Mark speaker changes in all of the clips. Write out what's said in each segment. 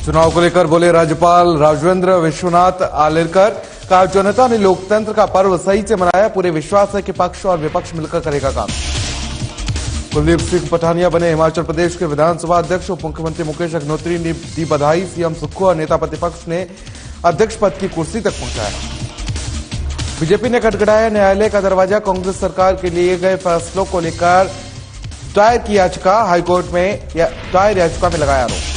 Speaker 1: चुनाव को लेकर बोले राज्यपाल राजेंद्र विश्वनाथ आलेकर। कहा, जनता ने लोकतंत्र का पर्व सही से मनाया, पूरे विश्वास है कि पक्ष और विपक्ष मिलकर करेगा काम। कुलदीप सिंह पठानिया बने हिमाचल प्रदेश के विधानसभा अध्यक्ष। उप मुख्यमंत्री मुकेश अग्निहोत्री ने दी बधाई। सीएम सुक्खू और नेता प्रतिपक्ष ने अध्यक्ष पद की कुर्सी तक पहुंचाया। बीजेपी ने खटखटाया न्यायालय का दरवाजा। कांग्रेस सरकार के लिए गए फैसलों को लेकर दायर की याचिका, हाईकोर्ट में दायर याचिका में लगाया आरोप।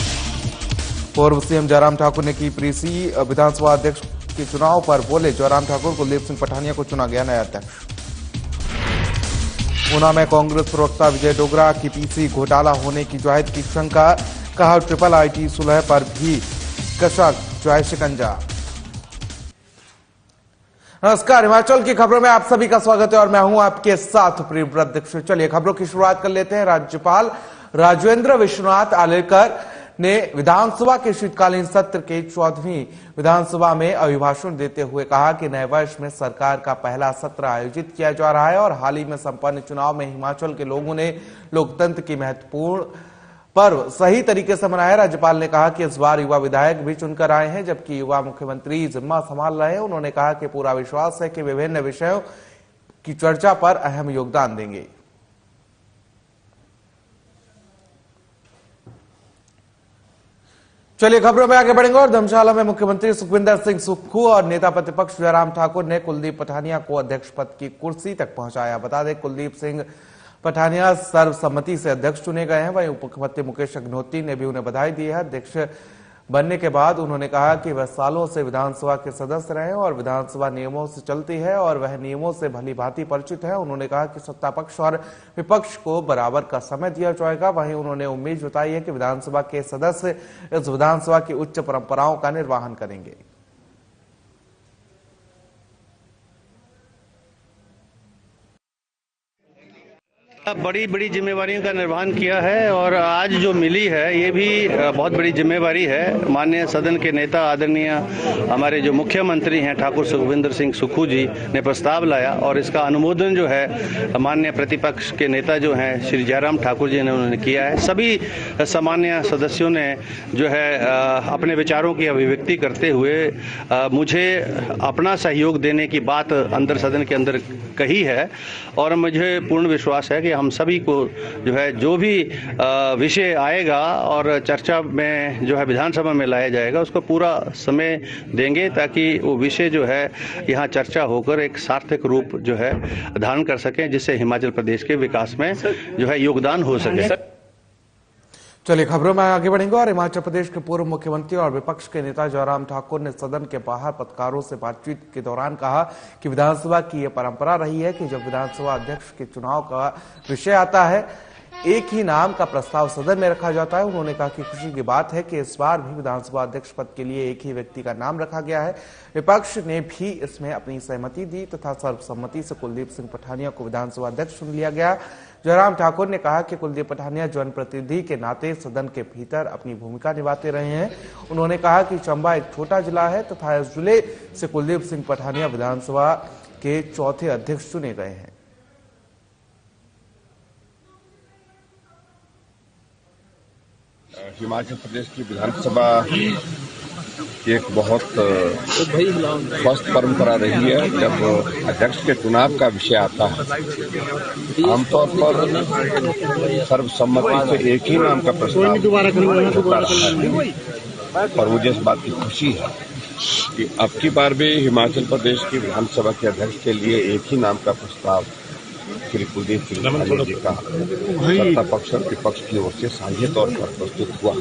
Speaker 1: पूर्व सीएम जयराम ठाकुर ने की प्रीसी। विधानसभा अध्यक्ष के चुनाव पर बोले जयराम ठाकुर, कुलदीप सिंह पठानिया को चुना गया नया अध्यक्ष। ऊना में कांग्रेस प्रवक्ता विजय डोगरा की पीसी घोटाला होने की जाहिर की शंका। कहा, ट्रिपल आईटी सुलह पर भी कसा जाए शिकंजा। नमस्कार, हिमाचल की खबरों में आप सभी का स्वागत है और मैं हूं आपके साथ प्रियव्रत दीक्षित। चलिए खबरों की शुरुआत कर लेते हैं। राज्यपाल राजेंद्र विश्वनाथ आलेकर ने विधानसभा के शीतकालीन सत्र के 14वीं विधानसभा में अभिभाषण देते हुए कहा कि नए वर्ष में सरकार का पहला सत्र आयोजित किया जा रहा है और हाल ही में संपन्न चुनाव में हिमाचल के लोगों ने लोकतंत्र की महत्वपूर्ण पर्व सही तरीके से मनाया। राज्यपाल ने कहा कि इस बार युवा विधायक भी चुनकर आए हैं, जबकि युवा मुख्यमंत्री जिम्मा संभाल रहे हैं। उन्होंने कहा कि पूरा विश्वास है कि विभिन्न विषयों की चर्चा पर अहम योगदान देंगे। चलिए खबरों में आगे बढ़ेंगे और धर्मशाला में मुख्यमंत्री सुखविंदर सिंह सुक्खू और नेता प्रतिपक्ष जयराम ठाकुर ने कुलदीप पठानिया को अध्यक्ष पद की कुर्सी तक पहुंचाया। बता दें, कुलदीप सिंह पठानिया सर्वसम्मति से अध्यक्ष चुने गए हैं। वहीं उप मुख्यमंत्री मुकेश अग्निहोत्री ने भी उन्हें बधाई दी है। अध्यक्ष बनने के बाद उन्होंने कहा कि वह सालों से विधानसभा के सदस्य रहे और विधानसभा नियमों से चलती है और वह नियमों से भली भांति परिचित है। उन्होंने कहा कि सत्ता पक्ष और विपक्ष को बराबर का समय दिया जाएगा। वहीं उन्होंने उम्मीद जताई है कि विधानसभा के सदस्य इस विधानसभा की उच्च परंपराओं का निर्वहन करेंगे।
Speaker 2: बड़ी बड़ी जिम्मेवारियों का निर्वहन किया है और आज जो मिली है ये भी बहुत बड़ी जिम्मेवारी है। माननीय सदन के नेता आदरणीय हमारे जो मुख्यमंत्री हैं ठाकुर सुखविंदर सिंह सुक्खू जी ने प्रस्ताव लाया और इसका अनुमोदन जो है माननीय प्रतिपक्ष के नेता जो हैं श्री जयराम ठाकुर जी ने उन्होंने किया है। सभी सामान्य सदस्यों ने जो है अपने विचारों की अभिव्यक्ति करते हुए मुझे अपना सहयोग देने की बात अंदर सदन के अंदर कही है और मुझे पूर्ण विश्वास है कि हम सभी को जो है जो भी विषय आएगा और चर्चा में जो है विधानसभा में लाया जाएगा उसको पूरा समय देंगे ताकि वो विषय जो है यहाँ चर्चा होकर एक सार्थक रूप जो है धारण कर सकें, जिससे हिमाचल प्रदेश के विकास में जो है योगदान हो सके।
Speaker 1: चलिए खबरों में आगे बढ़ेंगे और हिमाचल प्रदेश के पूर्व मुख्यमंत्री और विपक्ष के नेता जयराम ठाकुर ने सदन के बाहर पत्रकारों से बातचीत के दौरान कहा कि विधानसभा की यह परंपरा रही है कि जब विधानसभा अध्यक्ष के चुनाव का विषय आता है एक ही नाम का प्रस्ताव सदन में रखा जाता है। उन्होंने कहा कि खुशी की बात है कि इस बार भी विधानसभा अध्यक्ष पद के लिए एक ही व्यक्ति का नाम रखा गया है। विपक्ष ने भी इसमें अपनी सहमति दी तथा सर्वसम्मति से कुलदीप सिंह पठानिया को विधानसभा अध्यक्ष चुन लिया गया। जयराम ठाकुर ने कहा कि कुलदीप पठानिया जनप्रतिनिधि के नाते सदन के भीतर अपनी भूमिका निभाते रहे हैं। उन्होंने कहा कि चंबा एक छोटा जिला है तथा इस जिले से कुलदीप सिंह पठानिया विधानसभा के चौथे अध्यक्ष चुने गए हैं।
Speaker 3: हिमाचल प्रदेश की विधानसभा एक बहुत स्वस्थ परंपरा रही है। जब अध्यक्ष के चुनाव का विषय आता है आमतौर पर सर्वसम्मति से एक ही नाम का प्रस्ताव होता रहा है और मुझे इस बात की खुशी है कि अब की बार भी हिमाचल प्रदेश की विधानसभा के अध्यक्ष के लिए एक ही नाम का प्रस्ताव श्री कुलदीप सिंह पठानिया जी का सत्ता पक्ष और विपक्ष की ओर से साझे तौर पर प्रस्तुत हुआ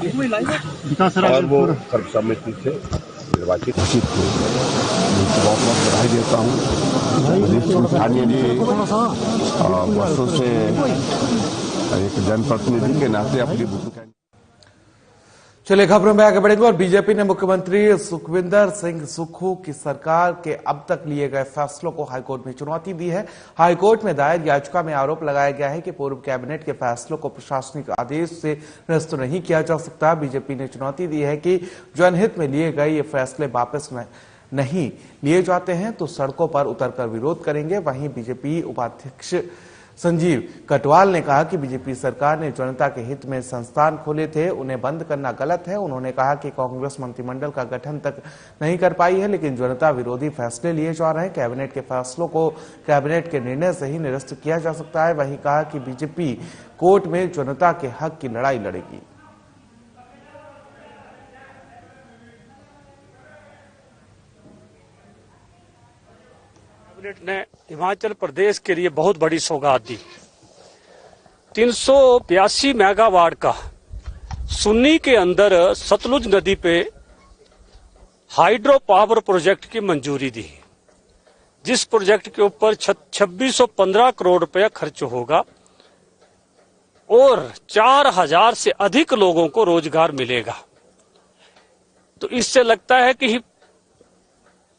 Speaker 3: और वो सर्वसम्मति से निर्वाचित हुए। बहुत बहुत बधाई देता हूँ। कुलदीप सिंह पठानिया जी वर्षों से एक जनप्रतिनिधि के नाते अपनी भूमिका।
Speaker 1: चलिए खबरों में आगे बढ़ेंगे और बीजेपी ने मुख्यमंत्री सुखविंदर सिंह सुक्खू की सरकार के अब तक लिए गए फैसलों को हाईकोर्ट में चुनौती दी है। हाईकोर्ट में दायर याचिका में आरोप लगाया गया है कि पूर्व कैबिनेट के फैसलों को प्रशासनिक आदेश से निरस्त नहीं किया जा सकता। बीजेपी ने चुनौती दी है कि जनहित में लिए गए ये फैसले वापस नहीं लिए जाते हैं तो सड़कों पर उतरकर विरोध करेंगे। वहीं बीजेपी उपाध्यक्ष संजीव कटवाल ने कहा कि बीजेपी सरकार ने जनता के हित में संस्थान खोले थे, उन्हें बंद करना गलत है। उन्होंने कहा कि कांग्रेस मंत्रिमंडल का गठन तक नहीं कर पाई है, लेकिन जनता विरोधी फैसले लिए जा रहे हैं। कैबिनेट के फैसलों को कैबिनेट के निर्णय से ही निरस्त किया जा सकता है। वहीं कहा कि बीजेपी कोर्ट में जनता के हक की लड़ाई लड़ेगी।
Speaker 4: कैबिनेट ने हिमाचल प्रदेश के लिए बहुत बड़ी सौगात दी। 382 मेगावाट का सुन्नी के अंदर सतलुज नदी पे हाइड्रो पावर प्रोजेक्ट की मंजूरी दी, जिस प्रोजेक्ट के ऊपर 2615 करोड़ रुपया खर्च होगा और 4000 से अधिक लोगों को रोजगार मिलेगा। तो इससे लगता है कि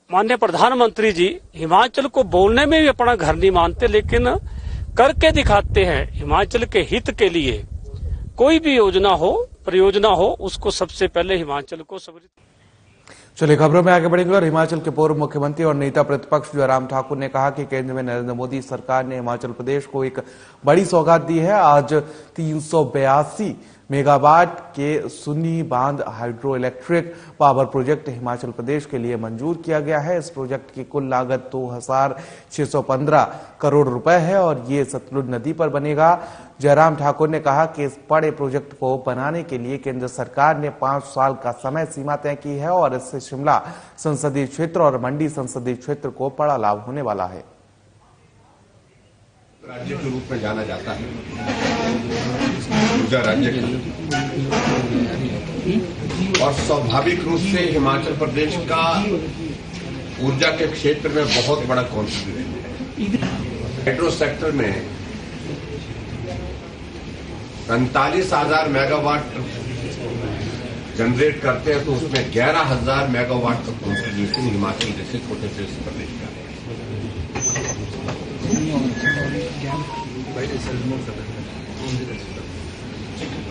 Speaker 4: माननीय प्रधानमंत्री जी हिमाचल को बोलने में भी अपना घर नहीं मानते, लेकिन करके दिखाते हैं। हिमाचल के हित के लिए कोई भी योजना हो, परियोजना हो, उसको सबसे पहले हिमाचल को
Speaker 1: चलिए खबरों में आगे बढ़ेंगे। और हिमाचल के पूर्व मुख्यमंत्री और नेता प्रतिपक्ष जयराम ठाकुर ने कहा कि केंद्र में नरेंद्र मोदी सरकार ने हिमाचल प्रदेश को एक बड़ी सौगात दी है। आज 382 मेगावाट के सुन्नी बांध hydro electric power project Himachal Pradesh के लिए मंजूर किया गया है। इस प्रोजेक्ट की कुल लागत 2615 करोड़ रुपए है और ये सतलुज नदी पर बनेगा। जयराम ठाकुर ने कहा कि इस बड़े प्रोजेक्ट को बनाने के लिए केंद्र सरकार ने 5 साल का समय सीमा तय की है और इससे शिमला संसदीय क्षेत्र और मंडी संसदीय क्षेत्र को बड़ा लाभ होने वाला है।
Speaker 3: राज्य के रूप में जाना जाता है, ऊर्जा राज्य और स्वाभाविक रूप से हिमाचल प्रदेश का ऊर्जा के क्षेत्र में बहुत बड़ा कॉन्ट्रीब्यूशन है। हाइड्रो सेक्टर में 45,000 मेगावाट जनरेट करते हैं, तो उसमें 11,000 मेगावाट का कॉन्ट्रीब्यूशन हिमाचल जैसे छोटे से प्रदेश का है।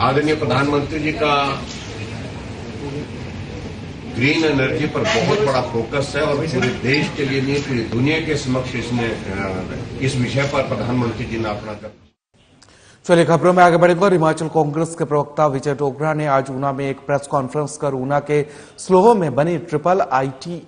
Speaker 3: आदरणीय प्रधानमंत्री जी का ग्रीन एनर्जी पर बहुत बड़ा फोकस है और पूरे देश के लिए नहीं, पूरी दुनिया के समक्ष इस विषय पर प्रधानमंत्री जी ने अपना
Speaker 1: चलिए खबरों में आगे बढ़ेंगे। और हिमाचल कांग्रेस के प्रवक्ता विजय डोगरा ने आज ऊना में एक प्रेस कॉन्फ्रेंस कर ऊना के स्लोहो में बनी ट्रिपल आईटी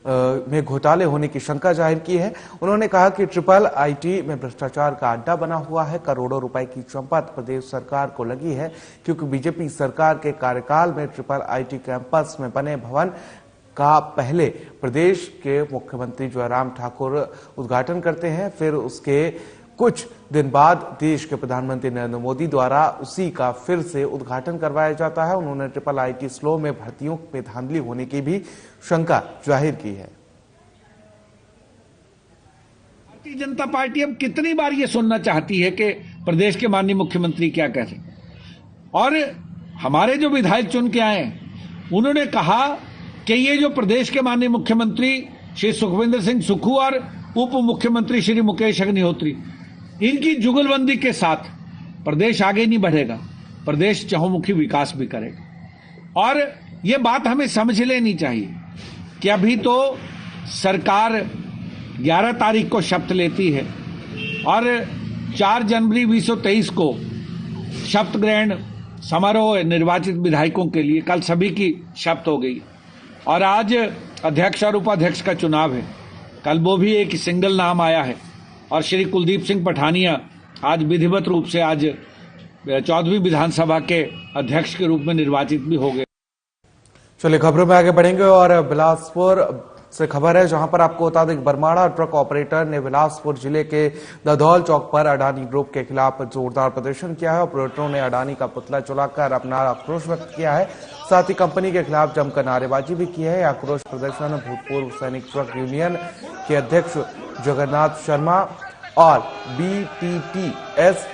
Speaker 1: में घोटाले होने की शंका जाहिर की है। उन्होंने कहा कि ट्रिपल आईटी में भ्रष्टाचार का अड्डा बना हुआ है। करोड़ों रुपए की चंपत प्रदेश सरकार को लगी है, क्योंकि बीजेपी सरकार के कार्यकाल में ट्रिपल आईटी कैंपस में बने भवन का पहले प्रदेश के मुख्यमंत्री जयराम ठाकुर उद्घाटन करते हैं, फिर उसके कुछ दिन बाद देश के प्रधानमंत्री नरेंद्र मोदी द्वारा उसी का फिर से उद्घाटन करवाया जाता है। उन्होंने ट्रिपल आईटी स्लो में भर्तियों में धांधली होने की भी शंका जाहिर की है।
Speaker 5: भारतीय जनता पार्टी अब कितनी बार ये सुनना चाहती है कि प्रदेश के माननीय मुख्यमंत्री क्या कह रहे, और हमारे जो विधायक चुन के आए उन्होंने कहा कि ये जो प्रदेश के माननीय मुख्यमंत्री श्री सुखविंदर सिंह सुक्खू और उप मुख्यमंत्री श्री मुकेश अग्निहोत्री, इनकी जुगलबंदी के साथ प्रदेश आगे नहीं बढ़ेगा, प्रदेश चहुमुखी विकास भी करेगा। और ये बात हमें समझ लेनी चाहिए कि अभी तो सरकार 11 तारीख को शपथ लेती है और 4 जनवरी 2023 को शपथ ग्रहण समारोह निर्वाचित विधायकों के लिए, कल सभी की शपथ हो गई और आज अध्यक्ष और उपाध्यक्ष का चुनाव है। कल वो भी एक सिंगल नाम आया है और श्री कुलदीप सिंह पठानिया आज विधिवत रूप से आज 14वीं विधानसभा के अध्यक्ष के रूप में निर्वाचित भी हो गए।
Speaker 1: चलिए खबरों में आगे बढ़ेंगे। और बिलासपुर से खबर है, जहां पर आपको बता दें बरमाड़ा ट्रक ऑपरेटर ने बिलासपुर जिले के दधौल चौक पर अडानी ग्रुप के खिलाफ जोरदार प्रदर्शन किया है। ऑपरेटरों ने अडानी का पुतला जलाकर अपना आक्रोश व्यक्त किया है, साथ ही कंपनी के खिलाफ जमकर नारेबाजी भी की है। आक्रोश प्रदर्शन भूतपूर्व सैनिक ट्रक यूनियन के अध्यक्ष जगन्नाथ शर्मा और BTTS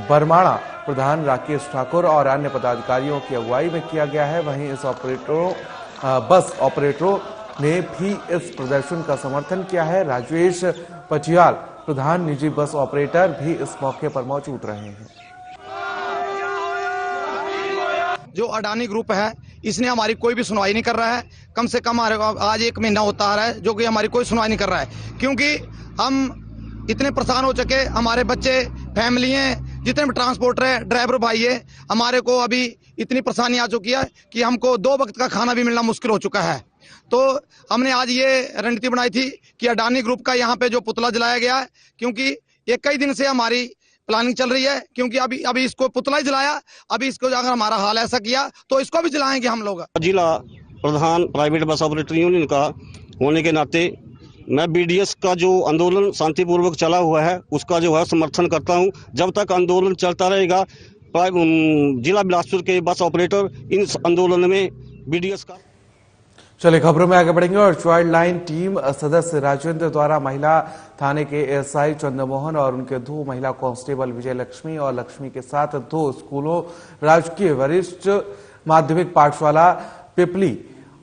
Speaker 1: बरमाड़ा प्रधान राकेश ठाकुर और अन्य पदाधिकारियों की अगुवाई में किया गया है। वहीं इस बस ऑपरेटरों ने भी इस प्रदर्शन का समर्थन किया है। राजेश पचियाल प्रधान निजी बस ऑपरेटर भी इस मौके पर मौजूद रहे हैं।
Speaker 6: जो अडानी ग्रुप है इसने हमारी कोई भी सुनवाई नहीं कर रहा है। कम से कम आज 1 महीना होता आ रहा है जो कि हमारी कोई सुनवाई नहीं कर रहा है, क्योंकि हम इतने परेशान हो चुके। हमारे बच्चे फैमिली हैं, जितने भी ट्रांसपोर्टर है, ड्राइवर भाई है, हमारे को अभी इतनी परेशानी आ चुकी है कि हमको 2 वक्त का खाना भी मिलना मुश्किल हो चुका है। तो हमने आज ये रणनीति बनाई थी कि अडानी ग्रुप का यहाँ पे जो पुतला जलाया गया है, क्योंकि ये कई दिन से हमारी प्लानिंग चल रही है, क्योंकि अभी इसको पुतला ही जलाया, अभी इसको अगर हमारा हाल ऐसा किया तो इसको भी जलाएंगे हम लोग।
Speaker 7: जिला प्रधान प्राइवेट बस ऑपरेटर यूनियन का होने के नाते मैं बीडीएस का जो आंदोलन शांतिपूर्वक चला हुआ है उसका जो है समर्थन करता हूं। जब तक आंदोलन चलता रहेगा जिला बिलासपुर के बस ऑपरेटर इन आंदोलन में बीडीएस का।
Speaker 1: चलिए खबरों में आगे बढ़ेंगे और चाइल्ड लाइन टीम सदस्य राजेंद्र द्वारा महिला थाने के एसआई चंद्रमोहन और उनके 2 महिला कांस्टेबल विजय लक्ष्मी और लक्ष्मी के साथ 2 स्कूलों राजकीय वरिष्ठ माध्यमिक पाठशाला पिपली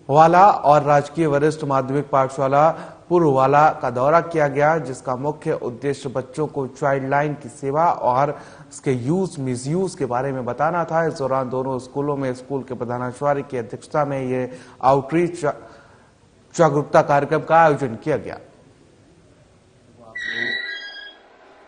Speaker 1: वाला और राजकीय वरिष्ठ माध्यमिक पाठशाला पुरवाला का दौरा किया गया, जिसका मुख्य उद्देश्य बच्चों को चाइल्ड लाइन की सेवा और इसके यूज मिसयूज के बारे में बताना था। इस दौरान दोनों स्कूलों में स्कूल के प्रधानाचार्य की अध्यक्षता में ये आउटरीच जागरूकता कार्यक्रम का आयोजन किया गया।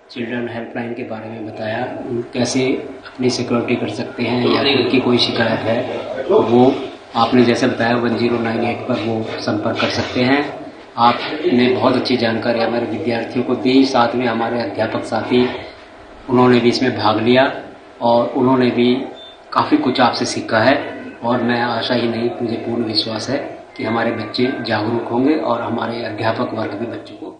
Speaker 8: चिल्ड्रन हेल्पलाइन के बारे में बताया, कैसे अपनी सिक्योरिटी कर सकते हैं या उनकी कोई शिकायत है तो वो आपने जैसे बताया 1098 पर वो संपर्क कर सकते हैं। आपने बहुत अच्छी जानकारी हमारे विद्यार्थियों को दी, साथ में हमारे अध्यापक साथी उन्होंने भी इसमें भाग लिया और उन्होंने भी काफ़ी कुछ आपसे सीखा है और मैं आशा ही नहीं, मुझे पूर्ण विश्वास है कि हमारे बच्चे जागरूक होंगे और हमारे अध्यापक वर्ग भी बच्चों को।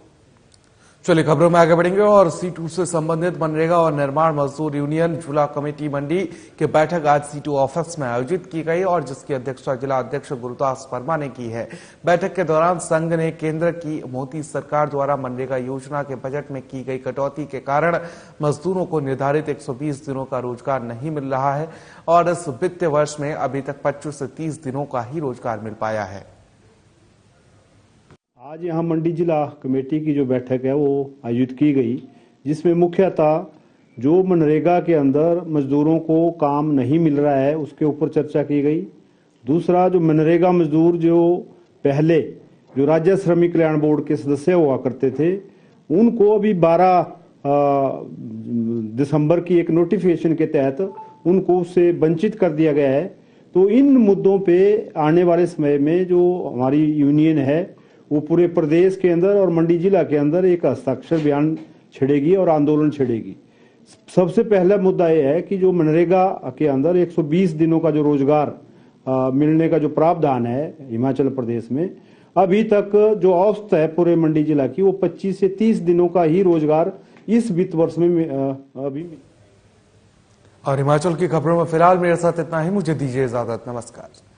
Speaker 1: चलिए खबरों में आगे बढ़ेंगे और C2 से संबंधित मनरेगा और निर्माण मजदूर यूनियन जिला कमेटी मंडी की बैठक आज C2 ऑफिस में आयोजित की गई और जिसकी अध्यक्षता जिला अध्यक्ष गुरुदास वर्मा ने की है। बैठक के दौरान संघ ने केंद्र की मोदी सरकार द्वारा मनरेगा योजना के बजट में की गई कटौती के कारण मजदूरों को निर्धारित 120 दिनों का रोजगार नहीं मिल रहा है और इस वित्तीय वर्ष में अभी तक 25 से 30 दिनों का ही रोजगार मिल पाया है।
Speaker 9: आज यहाँ मंडी जिला कमेटी की जो बैठक है वो आयोजित की गई, जिसमें मुख्यतः जो मनरेगा के अंदर मजदूरों को काम नहीं मिल रहा है उसके ऊपर चर्चा की गई। दूसरा, जो मनरेगा मजदूर जो पहले जो राज्य श्रमिक कल्याण बोर्ड के सदस्य हुआ करते थे उनको अभी 12 दिसंबर की एक नोटिफिकेशन के तहत उनको उससे वंचित कर दिया गया है। तो इन मुद्दों पे आने वाले समय में जो हमारी यूनियन है वो पूरे प्रदेश के अंदर और मंडी जिला के अंदर एक हस्ताक्षर अभियान छेड़ेगी और आंदोलन छेड़ेगी। सबसे पहला मुद्दा यह है कि जो मनरेगा के अंदर 120 दिनों का जो रोजगार मिलने का जो प्रावधान है हिमाचल प्रदेश में, अभी तक जो औसत है पूरे मंडी जिला की वो 25 से 30 दिनों का ही रोजगार इस वित्त वर्ष में अभी।
Speaker 1: और हिमाचल की खबरों में फिलहाल मेरे साथ इतना ही, मुझे दीजिए इजाजत, नमस्कार।